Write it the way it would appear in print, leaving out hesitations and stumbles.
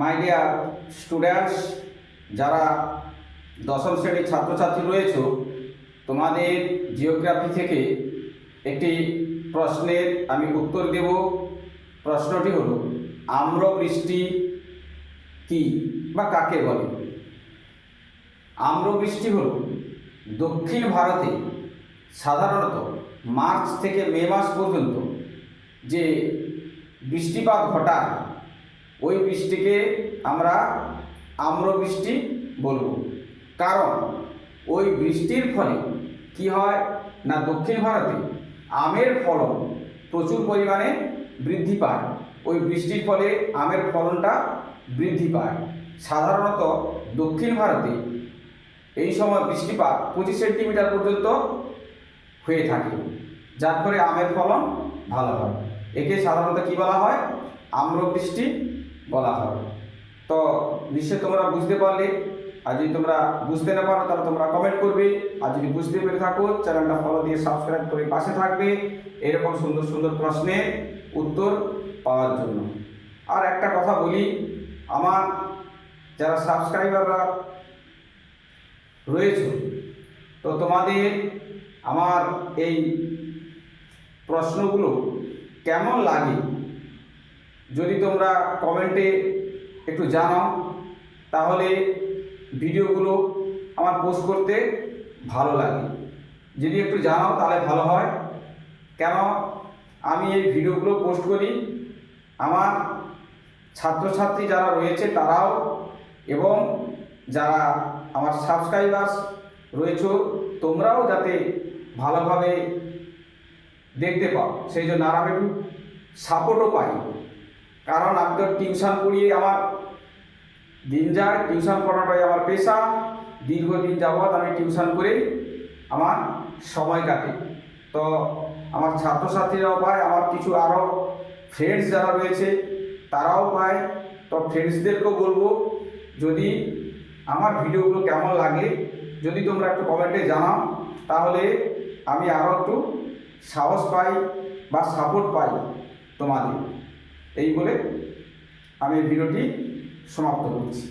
My dear students, যারা দশম শ্রেণীর ছাত্রছাত্রী রয়েছে, তোমাদের জিওগ্রাফি থেকে একটি প্রশ্নের আমি উত্তর দেব। প্রশ্নটি হলো, আম্রবৃষ্টি কি বা কাকে বলে? আম্রবৃষ্টি হল দক্ষিণ ভারতে সাধারণত মার্চ থেকে মে মাস পর্যন্ত যে বৃষ্টিপাত ঘটায়, ওই বৃষ্টিকে আমরা আম্রবৃষ্টি বলবো। কারণ ওই বৃষ্টির ফলে কি হয় না, দক্ষিণ ভারতে আমের ফলন প্রচুর পরিমাণে বৃদ্ধি পায়। ওই বৃষ্টির ফলে আমের ফলনটা বৃদ্ধি পায়। সাধারণত দক্ষিণ ভারতে এই সময় বৃষ্টিপাত 25 সেন্টিমিটার পর্যন্ত হয়ে থাকে, যার ফলে আমের ফলন ভালো হয়। একে সাধারণত কী বলা হয়? আম্রবৃষ্টি বলা হয়। তো নিশ্চয়ই তোমরা বুঝতে পারলে। আর যদি তোমরা বুঝতে না পারো তাহলে তোমরা কমেন্ট করবে। আর যদি বুঝতে পেরে থাকো, চ্যানেলটা ফলো দিয়ে সাবস্ক্রাইব করে পাশে থাকবে এরকম সুন্দর সুন্দর প্রশ্নের উত্তর পাওয়ার জন্য। আর একটা কথা বলি, আমার যারা সাবস্ক্রাইবাররা রয়েছে, তো তোমাদের আমার এই প্রশ্নগুলো কেমন লাগে যদি তোমরা কমেন্টে একটু জানাও, তাহলে ভিডিওগুলো আমার পোস্ট করতে ভালো লাগে। যদি একটু জানাও তাহলে ভালো হয়। কেন আমি এই ভিডিওগুলো পোস্ট করি, আমার ছাত্রছাত্রী যারা রয়েছে তারাও, এবং যারা আমার সাবস্ক্রাইবার্স রয়েছে তোমরাও যাতে ভালোভাবে দেখতে পাও, সেই জন্য আর আমি একটু সাপোর্টও পাই। কারণ আমি তো টিউশন পড়িয়ে আমার দিন যায়, টিউশন পড়াটাই আমার পেশা। দীর্ঘদিন যাবৎ আমি টিউশন করেই আমার সময় কাটে। তো আমার ছাত্রছাত্রীরাও পায়, আমার কিছু আরও ফ্রেন্ডস যারা রয়েছে তারাও পায়। তো ফ্রেন্ডসদেরকেও বলবো, যদি আমার ভিডিওগুলো কেমন লাগে যদি তোমরা একটু কমেন্টে জানাও, তাহলে আমি আরও একটু সাহস পাই বা সাপোর্ট পাই তোমাদের। এই বলে আমি ভিডিওটি সমাপ্ত করছি।